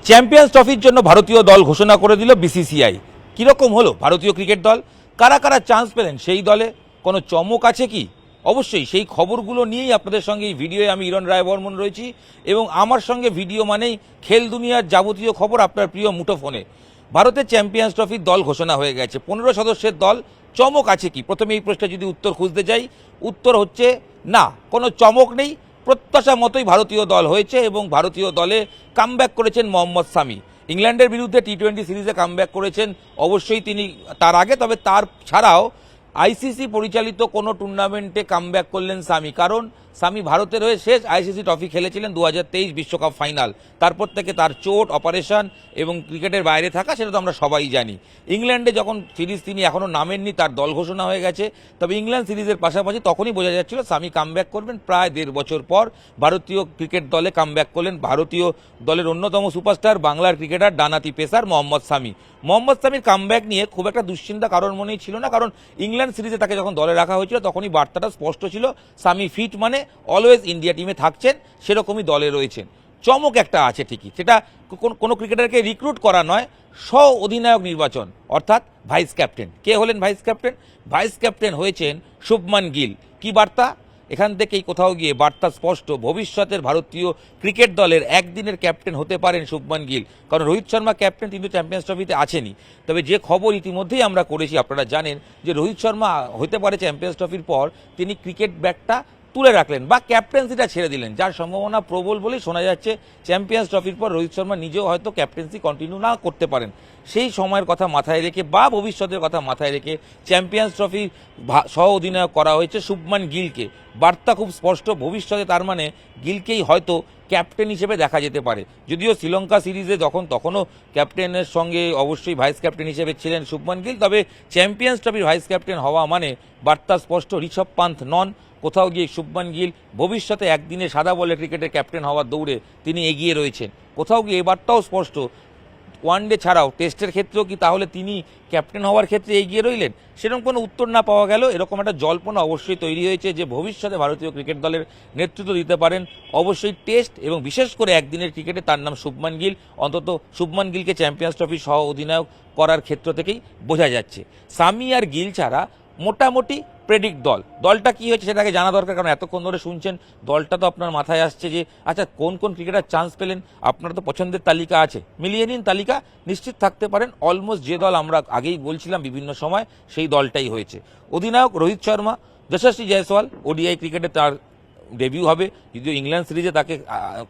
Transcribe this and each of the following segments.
Champions ট্রফির জন্য ভারতীয় দল ঘোষণা করে দিল বিসিসিআই। কীরকম হলো ভারতীয় ক্রিকেট দল, কারা কারা চান্স পেলেন সেই দলে, কোনো চমক আছে কি? অবশ্যই সেই খবরগুলো নিয়েই আপনাদের সঙ্গে এই ভিডিওয়ে আমি ইরণ রায় বর্মন রয়েছি, এবং আমার সঙ্গে ভিডিও মানেই খেল দুনিয়ার যাবতীয় খবর আপনার প্রিয় মুঠোফোনে। ভারতের চ্যাম্পিয়ন্স ট্রফির দল ঘোষণা হয়ে গেছে, 15 সদস্যের দল। চমক আছে কি? প্রথমে এই প্রশ্নে যদি উত্তর খুঁজতে যাই, উত্তর হচ্ছে না, কোনো চমক নেই। প্রত্যাশা মতোই ভারতীয় দল হয়েছে, এবং ভারতীয় দলে কামব্যাক করেছেন মোহাম্মদ সামি। ইংল্যান্ডের বিরুদ্ধে টি-20 সিরিজে কামব্যাক করেছেন অবশ্যই তিনি, তার আগে তবে তার ছাড়াও আইসিসি পরিচালিত কোনো টুর্নামেন্টে কামব্যাক করলেন সামি, কারণ সামি ভারতের হয়ে শেষ আইসিসি ট্রফি খেলেছিলেন 2023 বিশ্বকাপ ফাইনাল। তারপর থেকে তার চোট, অপারেশন এবং ক্রিকেটের বাইরে থাকা, সেটা তো আমরা সবাই জানি। ইংল্যান্ডে যখন সিরিজ তিনি এখনও নামেননি, তার দল ঘোষণা হয়ে গেছে, তবে ইংল্যান্ড সিরিজের পাশাপাশি তখনই বোঝা যাচ্ছিল সামি কামব্যাক করবেন। প্রায় 1.5 বছর পর ভারতীয় ক্রিকেট দলে কামব্যাক করলেন ভারতীয় দলের অন্যতম সুপারস্টার, বাংলার ক্রিকেটার, ডানাতি পেসার মোহাম্মদ সামি। মোহাম্মদ সামির কামব্যাক নিয়ে খুব একটা দুশ্চিন্তা কারোর মনেই ছিল না, কারণ ইংল্যান্ড সিরিজে তাকে যখন দলে রাখা হয়েছিল তখনই বার্তাটা স্পষ্ট ছিল, সামি ফিট মানে অলওয়েজ ইন্ডিয়া টিমে থাকছেন, সেরকমই দলে রয়েছেন। চমক একটা আছে ঠিকই, সেটা কোনো ক্রিকেটারকে রিক্রুট করা নয়, স্ব অধিনায়ক নির্বাচন, অর্থাৎ ভাইস ক্যাপ্টেন। কে হলেন ভাইস ক্যাপ্টেন? ভাইস ক্যাপ্টেন হয়েছেন শুভমান গিল। কি বার্তা? এখান থেকেই কোথাও গিয়ে বার্তা স্পষ্ট, ভবিষ্যতের ভারতীয় ক্রিকেট দলের একদিনের ক্যাপ্টেন হতে পারেন শুভমান গিল। কারণ রোহিত শর্মা ক্যাপ্টেন, কিন্তু চ্যাম্পিয়ন্স ট্রফিতে আসেনি। তবে যে খবর ইতিমধ্যেই আমরা করেছি, আপনারা জানেন যে রোহিত শর্মা হতে পারে চ্যাম্পিয়ন্স ট্রফির পর তিনি ক্রিকেট ব্যাগটা তুলে রাখলেন বা ক্যাপ্টেন্সিটা ছেড়ে দিলেন, যার সম্ভাবনা প্রবল বলেই শোনা যাচ্ছে সচ্চেম্পিয়ন্স ট্রফির পর রোহিত শর্মা নিজেও হয়তো ক্যাপ্টেন্সি কন্টিনিউ না করতে পারেন। সেই সময়ের কথা মাথায় রেখে বা ভবিষ্যতের কথা মাথায় রেখে চ্যাম্পিয়ন্স ট্রফির সহ অধিনায়ক করা হয়েছে শুভমান গিলকে। বার্তা খুব স্পষ্ট, ভবিষ্যতে তার মানে গিলকেই হয়তো ক্যাপ্টেন হিসেবে দেখা যেতে পারে। যদিও শ্রীলঙ্কা সিরিজে তখনও ক্যাপ্টেনের সঙ্গে অবশ্যই ভাইস ক্যাপ্টেন হিসেবে ছিলেন শুভমান গিল, তবে চ্যাম্পিয়ন্স ট্রফির ভাইস ক্যাপ্টেন হওয়া মানে বার্তা স্পষ্ট, ঋষভ পান্থ নন। কোথাও গিয়ে শুভমান গিল ভবিষ্যতে একদিনে সাদা বলে ক্রিকেটের ক্যাপ্টেন হওয়ার দৌড়ে তিনি এগিয়ে রয়েছেন। কোথাও গিয়ে এবারটাও স্পষ্ট, ওয়ানডে ছাড়াও টেস্টের ক্ষেত্রেও কি তাহলে তিনি ক্যাপ্টেন হওয়ার ক্ষেত্রে এগিয়ে রইলেন? সেরকম কোনো উত্তর না পাওয়া গেল, এরকম একটা জল্পনা অবশ্যই তৈরি হয়েছে যে ভবিষ্যতে ভারতীয় ক্রিকেট দলের নেতৃত্ব দিতে পারেন অবশ্যই টেস্ট এবং বিশেষ করে একদিনের ক্রিকেটে তার নাম শুভমান গিল। অন্তত শুভমান গিলকে চ্যাম্পিয়ন্স ট্রফি সহ অধিনায়ক করার ক্ষেত্র থেকেই বোঝা যাচ্ছে। সামি আর গিল ছাড়া মোটামুটি প্রেডিক্ট দলটা কি হয়েছে সেটাকে জানা দরকার, কারণ এতক্ষণ ধরে শুনছেন দলটা তো আপনার মাথায় আসছে যে আচ্ছা কোন কোন ক্রিকেটার চান্স পেলেন। আপনার তো পছন্দের তালিকা আছে, মিলিয়ে নিন তালিকা, নিশ্চিত থাকতে পারেন অলমোস্ট যে দল আমরা আগেই বলছিলাম বিভিন্ন সময় সেই দলটাই হয়েছে। অধিনায়ক রোহিত শর্মা, যশস্বী জয়সওয়াল ওডিআই ক্রিকেটে তার ডেবিউ হবে, যদিও ইংল্যান্ড সিরিজে তাকে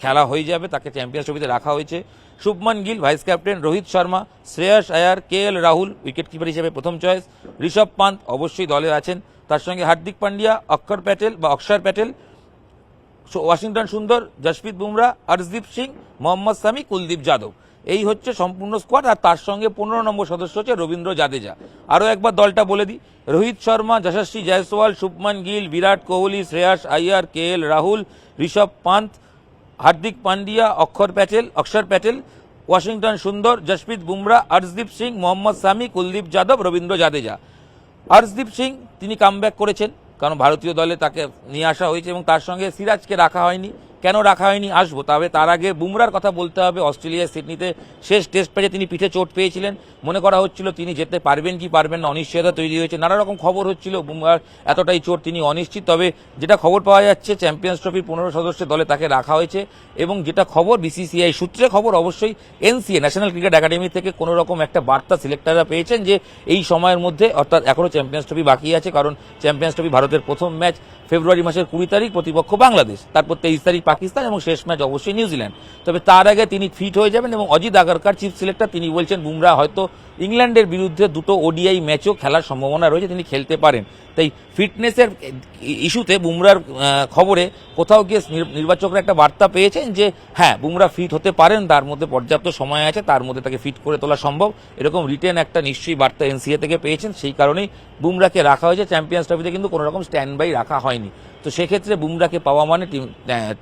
খেলা হয়ে যাবে, তাকে চ্যাম্পিয়ন্স ট্রফিতে রাখা হয়েছে। শুভমান গিল ভাইস ক্যাপ্টেন, রোহিত শর্মা, শ্রেয়াস আয়ার, KL রাহুল উইকেট কিপার হিসেবে প্রথম চয়েস, ঋষভ পান্থ অবশ্যই দলে আছেন, তার সঙ্গে হার্দিক পান্ডিয়া, অক্ষর প্যাটেল, ওয়াশিংটন সুন্দর, জসপ্রীত বুমরা, হরদীপ সিং, মোহাম্মদ সামি, কুলদীপ যাদব। এই হচ্ছে সম্পূর্ণ স্কোয়াড, আর তার সঙ্গে 15 নম্বর সদস্য হচ্ছে রবীন্দ্র জাদেজা। আরও একবার দলটা বলে দিই, রোহিত শর্মা, যশস্বী জয়সওয়াল, শুভমান গিল, বিরাট কোহলি, শ্রেয়াস আয়ার, KL রাহুল, ঋষভ পান্থ, হার্দিক পান্ডিয়া, অক্ষর প্যাটেল, ওয়াশিংটন সুন্দর, জসপ্রীত বুমরা, হরদীপ সিং, মোহাম্মদ সামি, কুলদীপ যাদব, রবীন্দ্র জাদেজা। হরদীপ সিং তিনি কামব্যাক করেছেন, কারণ ভারতীয় দলে তাকে নিয়ে আসা হয়েছে, এবং তার সঙ্গে সিরাজকে রাখা হয়নি। কেন রাখা হয়নি আসবো, তবে তার আগে বুমরার কথা বলতে হবে। অস্ট্রেলিয়ার সিডনিতে শেষ টেস্ট ম্যাচে তিনি পিঠে চোট পেয়েছিলেন, মনে করা হচ্ছিল তিনি যেতে পারবেন কি পারবেন না, অনিশ্চয়তা তৈরি হয়েছে, নানা রকম খবর হচ্ছিল বুমরার এতটাই চোট তিনি অনিশ্চিত। তবে যেটা খবর পাওয়া যাচ্ছে চ্যাম্পিয়ন্স ট্রফির 15 সদস্যের দলে তাকে রাখা হয়েছে, এবং যেটা খবর বিসিসিআই সূত্রে খবর, অবশ্যই NCA ন্যাশনাল ক্রিকেট একাডেমি থেকে কোনো রকম একটা বার্তা সিলেক্টররা পেয়েছেন যে এই সময়ের মধ্যে, অর্থাৎ এখনও চ্যাম্পিয়ন্স ট্রফি বাকি আছে, কারণ চ্যাম্পিয়ন্স ট্রফি ভারতের প্রথম ম্যাচ ফেব্রুয়ারি মাসের 20 তারিখ, প্রতিপক্ষ বাংলাদেশ, তারপর 23 তারিখ পাকিস্তান, এবং শেষ ম্যাচ অবশ্যই নিউজিল্যান্ড। তবে তার আগে তিনি ফিট হয়ে যাবেন, এবং অজিত আগারকার চিফ সিলেক্টর তিনি বলছেন বুমরা হয়তো ইংল্যান্ডের বিরুদ্ধে 2টো ODI ম্যাচও খেলার সম্ভাবনা রয়েছে, তিনি খেলতে পারেন। তাই ফিটনেসের ইস্যুতে বুমরার খবরে কোথাও গিয়ে নির্বাচকরা একটা বার্তা পেয়েছেন যে হ্যাঁ বুমরা ফিট হতে পারেন, তার মধ্যে পর্যাপ্ত সময় আছে, তার মধ্যে তাকে ফিট করে তোলা সম্ভব, এরকম রিটেন একটা নিশ্চয়ই বার্তা NCA থেকে পেয়েছেন। সেই কারণেই বুমরাকে রাখা হয়েছে চ্যাম্পিয়ন্স ট্রফিতে, কিন্তু কোনো রকম স্ট্যান্ড বাই রাখা হয়নি। তো সেক্ষেত্রে বুমরাকে পাওয়া মানে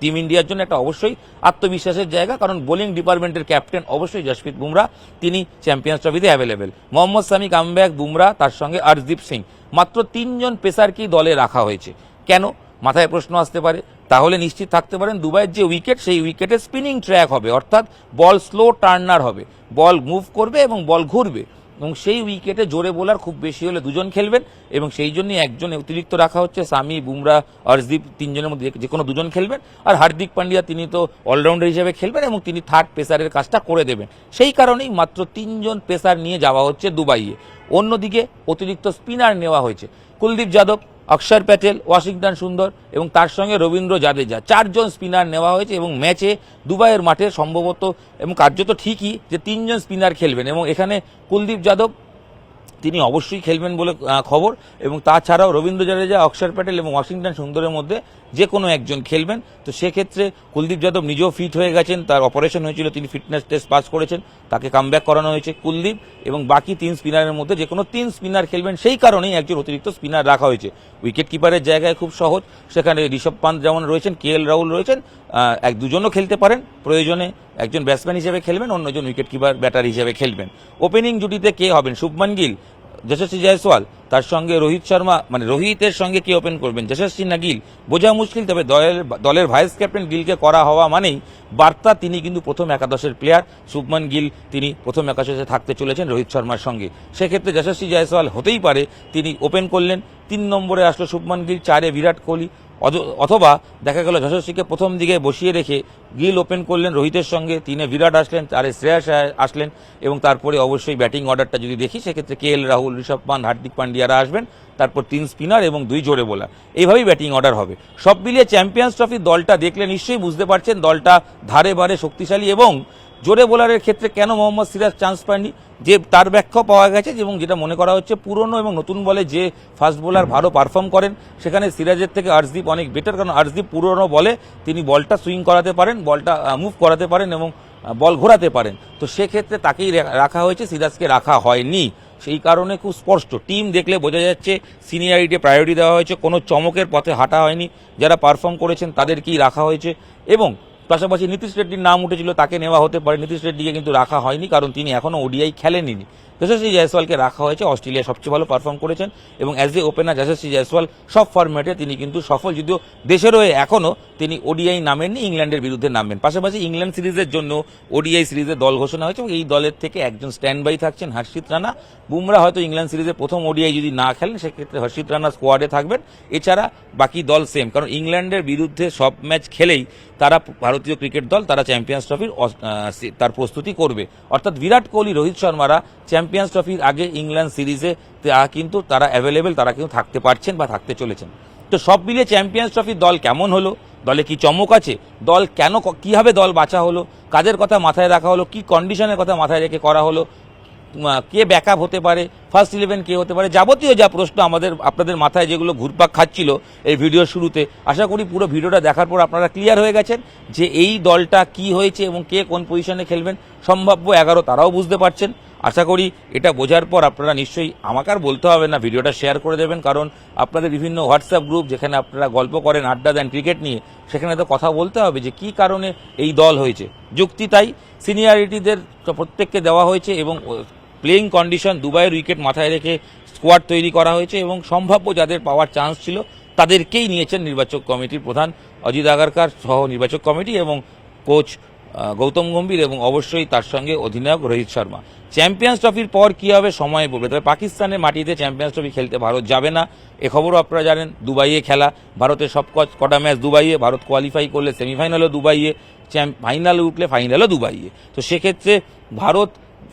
টিম ইন্ডিয়ার জন্য একটা অবশ্যই আত্মবিশ্বাসের জায়গা, কারণ বোলিং ডিপার্টমেন্টের ক্যাপ্টেন অবশ্যই জসপ্রীত বুমরা, তিনি চ্যাম্পিয়ন্স ট্রফিতে অ্যাভেলেবেল। মোহাম্মদ সামি কামব্যাক, বুমরা, তার সঙ্গে হরদীপ সিং, মাত্র 3 জন পেসারকেই দলে রাখা হয়েছে। কেন? মাথায় প্রশ্ন আসতে পারে, তাহলে নিশ্চিত থাকতে পারেন দুবাইয়ের যে উইকেট সেই উইকেটে স্পিনিং ট্র্যাক হবে, অর্থাৎ বল স্লো টার্নার হবে, বল মুভ করবে এবং বল ঘুরবে, এবং সেই উইকেটে জোরে বোলার খুব বেশি হলে দুজন খেলবেন এবং সেই জন্যই একজন অতিরিক্ত রাখা হচ্ছে। সামি, বুমরা, হর্ষদীপ তিনজনের মধ্যে যে কোনো দুজন খেলবেন, আর হার্দিক পান্ডিয়া তিনি তো অলরাউন্ডার হিসেবে খেলবেন এবং তিনি থার্ড পেসারের কাজটা করে দেবেন। সেই কারণেই মাত্র 3 জন পেসার নিয়ে যাওয়া হচ্ছে দুবাইয়ে। অন্যদিকে অতিরিক্ত স্পিনার নেওয়া হয়েছে, কুলদীপ যাদব, অক্ষর প্যাটেল, ওয়াশিংটন সুন্দর এবং তার সঙ্গে রবীন্দ্র জাদেজা, 4 জন স্পিনার নেওয়া হয়েছে। এবং ম্যাচে দুবাইয়ের মাঠে সম্ভবত এবং কার্যত ঠিকই যে 3 জন স্পিনার খেলবেন এবং এখানে কুলদীপ যাদব তিনি অবশ্যই খেলবেন বলে খবর, এবং তাছাড়াও রবীন্দ্র জাদেজা, অক্ষর প্যাটেল এবং ওয়াশিংটন সুন্দরের মধ্যে যে কোনো একজন খেলবেন। তো সেক্ষেত্রে কুলদীপ যাদব নিজেও ফিট হয়ে গেছেন, তার অপারেশন হয়েছিল, তিনি ফিটনেস টেস্ট পাস করেছেন, তাকে কামব্যাক করানো হয়েছে কুলদীপ, এবং বাকি 3 স্পিনারের মধ্যে যে কোনো 3 স্পিনার খেলবেন, সেই কারণেই একজন অতিরিক্ত স্পিনার রাখা হয়েছে। উইকেট কিপারের জায়গায় খুব সহজ, সেখানে ঋষভ পান্ত যেমন রয়েছেন, KL রাহুল রয়েছেন, 1-2জনও খেলতে পারেন, প্রয়োজনে একজন ব্যাটসম্যান হিসেবে খেলবেন, অন্যজন উইকেট কিপার ব্যাটার হিসেবে খেলবেন। ওপেনিং জুটিতে কে হবেন? শুভমান গিল, যশস্বী জয়সওয়াল, তার সঙ্গে রোহিত শর্মা, মানে রোহিতের সঙ্গে কে ওপেন করবেন, যশস্বী না গিল, বোঝা মুশকিল। তবে দলের ভাইস ক্যাপ্টেন গিলকে করা হওয়া মানেই বার্তা তিনি কিন্তু প্রথম একাদশের প্লেয়ার। শুভমান গিল তিনি প্রথম একাদশে থাকতে চলেছেন রোহিত শর্মার সঙ্গে, সেক্ষেত্রে যশস্বী জয়সওয়াল হতেই পারে তিনি ওপেন করলেন। 3 নম্বরে আসলো শুভমান গিল, 4-এ বিরাট কোহলি, অথবা দেখা গেল যশস্বীকে প্রথম দিকে বসিয়ে রেখে গিল ওপেন করলেন রোহিতের সঙ্গে, 3-এ বিরাট আসলেন, 4-এ শ্রেয়াস আসলেন, এবং তারপরে অবশ্যই ব্যাটিং অর্ডারটা যদি দেখি সেক্ষেত্রে KL রাহুল, ঋষভ পান্ত, হার্দিক পান্ডিয়ারা আসবেন, তারপর 3 স্পিনার এবং 2 জোরে বোলার, এইভাবেই ব্যাটিং অর্ডার হবে। সব মিলিয়ে চ্যাম্পিয়ন্স ট্রফির দলটা দেখলে নিশ্চয়ই বুঝতে পারছেন দলটা ধারে বারে শক্তিশালী। এবং জোরে বোলারের ক্ষেত্রে কেন মোহাম্মদ সিরাজ চান্স পায়নি, যে তার ব্যাখ্যা পাওয়া গেছে, এবং যেটা মনে করা হচ্ছে পুরনো এবং নতুন বলে যে ফাস্ট বোলার ভালো পারফর্ম করেন সেখানে সিরাজের থেকে হর্ষদীপ অনেক বেটার, কারণ হর্ষদীপ পুরনো বলে তিনি বলটা সুইং করাতে পারেন, বলটা মুভ করাতে পারেন এবং বল ঘোরাতে পারেন। তো সেক্ষেত্রে তাকেই রাখা হয়েছে, সিরাজকে রাখা হয়নি। সেই কারণে খুব স্পষ্ট টিম দেখলে বোঝা যাচ্ছে সিনিয়রিটি প্রায়োরিটি দেওয়া হয়েছে, কোনো চমকের পথে হাঁটা হয়নি, যারা পারফর্ম করেছেন তাদেরকেই রাখা হয়েছে। এবং পাশাপাশি নীতিশ রেড্ডির নাম উঠেছিল, তাকে নেওয়া হতে পারে, নীতিশ রেড্ডিকে কিন্তু রাখা হয়নি, কারণ তিনি এখনও ওডিআই খেলেননি। যশস্বী জয়সওয়ালকে রাখা হয়েছে, অস্ট্রেলিয়া সবচেয়ে ভালো পারফর্ম করেছেন এবং অ্যাজ এ ওপেনার যশস্বী জয়সওয়াল সব ফরম্যাটে তিনি কিন্তু সফল, যদিও দেশের হয়ে এখনও তিনি ওডিআই নামেননি, ইংল্যান্ডের বিরুদ্ধে নামবেন। পাশাপাশি ইংল্যান্ড সিরিজের জন্য ওডিআই সিরিজের দল ঘোষণা হয়েছে এবং এই দলের থেকে একজন স্ট্যান্ড বাই থাকছেন হর্ষিত রানা। বুমরা হয়তো ইংল্যান্ড সিরিজে প্রথম ওডিআই যদি না খেলেন সেক্ষেত্রে হর্ষিত রানা স্কোয়াডে থাকবেন, এছাড়া বাকি দল সেম, কারণ ইংল্যান্ডের বিরুদ্ধে সব ম্যাচ খেলেই তারা ভারতীয় ক্রিকেট দল তারা চ্যাম্পিয়ন্স ট্রফির তার প্রস্তুতি করবে। অর্থাৎ বিরাট কোহলি, রোহিত শর্মারা চ্যাম্পিয়ন্স ট্রফির আগে ইংল্যান্ড সিরিজে কিন্তু তারা অ্যাভেলেবেল, তারা কিন্তু থাকতে পারছেন বা থাকতে চলেছেন। তো সব মিলিয়ে চ্যাম্পিয়ন্স ট্রফির দল কেমন হলো, দলে কি চমক আছে, দল কেন কীভাবে দল বাঁচা হলো, কাদের কথা মাথায় রাখা হলো, কি কন্ডিশনের কথা মাথায় রেখে করা হলো, কে ব্যাকআপ হতে পারে, ফার্স্ট 11 কে হতে পারে, যাবতীয় যা প্রশ্ন আপনাদের মাথায় যেগুলো ঘুরপাক খাচ্ছিল এই ভিডিওর শুরুতে, আশা করি পুরো ভিডিওটা দেখার পর আপনারা ক্লিয়ার হয়ে গেছেন যে এই দলটা কি হয়েছে এবং কে কোন পজিশনে খেলবেন, সম্ভাব্য 11 তারাও বুঝতে পারছেন। আশা করি এটা বোঝার পর আপনারা নিশ্চয়ই, আমাকে আর বলতে হবে না, ভিডিওটা শেয়ার করে দেবেন, কারণ আপনাদের বিভিন্ন হোয়াটসঅ্যাপ গ্রুপ যেখানে আপনারা গল্প করেন, আড্ডা দেন ক্রিকেট নিয়ে, সেখানে তো কথা বলতে হবে যে কী কারণে এই দল হয়েছে। যুক্তি তাই, সিনিয়রিটিদের প্রত্যেককে দেওয়া হয়েছে এবং প্লেইং কন্ডিশন, দুবাইয়ের উইকেট মাথায় রেখে স্কোয়াড তৈরি করা হয়েছে এবং সম্ভাব্য যাদের পাওয়ার চান্স ছিল তাদেরকেই নিয়েছেন নির্বাচক কমিটির প্রধান অজিত আগারকার সহ নির্বাচক কমিটি এবং কোচ গৌতম গম্ভীর এবং অবশ্যই তার সঙ্গে অধিনায়ক রোহিত শর্মা। চ্যাম্পিয়ন্স ট্রফির পর কী হবে সময় বলবে, তবে পাকিস্তানের মাটিতে চ্যাম্পিয়ন্স ট্রফি খেলতে ভারত যাবে না, এ খবরও আপনারা জানেন। দুবাইয়ে খেলা, ভারতের সব কটা ম্যাচ দুবাইয়ে, ভারত কোয়ালিফাই করলে সেমিফাইনালও দুবাইয়ে, ফাইনালে উঠলে ফাইনালও দুবাইয়ে। তো সেক্ষেত্রে ভারত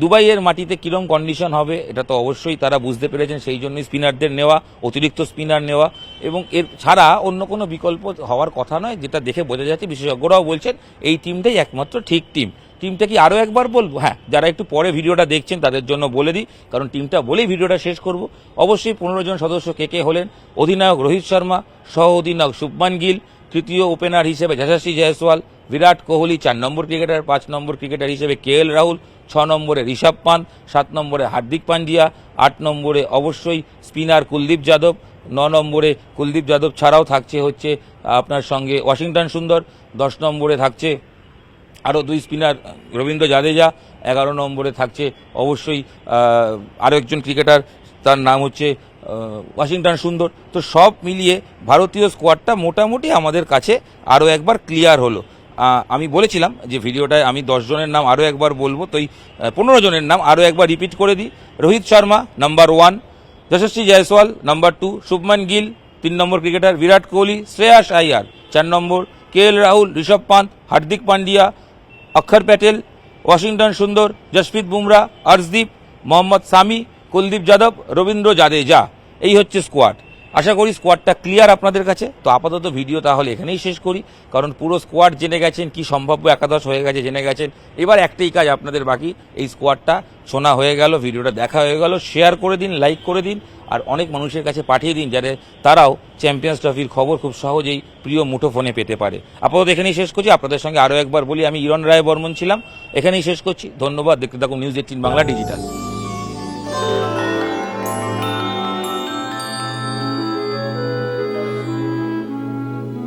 দুবাইয়ের মাটিতে কীরকম কন্ডিশন হবে এটা তো অবশ্যই তারা বুঝতে পেরেছেন, সেই জন্যই স্পিনারদের নেওয়া, অতিরিক্ত স্পিনার নেওয়া, এবং এর ছাড়া অন্য কোনো বিকল্প হওয়ার কথা নয়, যেটা দেখে বোঝা যাচ্ছে। বিশেষজ্ঞরাও বলছেন এই টিমটাই একমাত্র ঠিক টিম। টিমটা কি আরও একবার বলবো? হ্যাঁ, যারা একটু পরে ভিডিওটা দেখছেন তাদের জন্য বলে দিই, কারণ টিমটা বলেই ভিডিওটা শেষ করব। অবশ্যই 15 জন সদস্য কে কে হলেন: অধিনায়ক রোহিত শর্মা, সহ অধিনায়ক শুভমান গিল, তৃতীয় ওপেনার হিসেবে যশস্বী জয়সওয়াল, বিরাট কোহলি 4 নম্বর ক্রিকেটার, 5 নম্বর ক্রিকেটার হিসেবে KL রাহুল, 6 নম্বরে ঋষভ পান্ত, 7 নম্বরে হার্দিক পান্ডিয়া, 8 নম্বরে অবশ্যই স্পিনার কুলদীপ যাদব, 9 নম্বরে কুলদীপ যাদব ছাড়াও থাকছে হচ্ছে আপনার সঙ্গে ওয়াশিংটন সুন্দর, 10 নম্বরে থাকছে আরও 2 স্পিনার রবীন্দ্র জাদেজা, 11 নম্বরে থাকছে অবশ্যই আরও একজন ক্রিকেটার, তার নাম হচ্ছে ওয়াশিংটন সুন্দর। তো সব মিলিয়ে ভারতীয় স্কোয়াডটা মোটামুটি আমাদের কাছে আরও একবার ক্লিয়ার হলো। আমি বলেছিলাম যে ভিডিওটায় আমি 10 জনের নাম আরও একবার বলবো, তো এই 15 জনের নাম আরও একবার রিপিট করে দিই। রোহিত শর্মা নাম্বার 1, যশস্বী জয়সওয়াল নাম্বার 2, শুভমান গিল 3 নম্বর ক্রিকেটার, বিরাট কোহলি, শ্রেয়াস আইয়ার 4 নম্বর, KL রাহুল, ঋষভ পান্ত, হার্দিক পান্ডিয়া, অক্ষর প্যাটেল, ওয়াশিংটন সুন্দর, জসপ্রীত বুমরা, হর্ষদীপ, মোহাম্মদ সামি, কুলদীপ যাদব, রবীন্দ্র জাদেজা। এই হচ্ছে স্কোয়াড। আশা করি স্কোয়াডটা ক্লিয়ার আপনাদের কাছে। তো আপাতত ভিডিও তাহলে এখানেই শেষ করি, কারণ পুরো স্কোয়াড জেনে গেছেন, কি সম্ভাব্য একাদশ হয়ে গেছে জেনে গেছেন। এবার একটাই কাজ আপনাদের বাকি, এই স্কোয়াডটা শোনা হয়ে গেল, ভিডিওটা দেখা হয়ে গেল, শেয়ার করে দিন, লাইক করে দিন, আর অনেক মানুষের কাছে পাঠিয়ে দিন, যাতে তারাও চ্যাম্পিয়ন্স ট্রফির খবর খুব সহজেই প্রিয় মুঠোফোনে পেতে পারে। আপাতত এখানেই শেষ করছি। আপনাদের সঙ্গে আরও একবার বলি, আমি ইরণ রায় বর্মন ছিলাম। এখানেই শেষ করছি। ধন্যবাদ। দেখতে থাকুন নিউজ 18 বাংলা ডিজিটাল।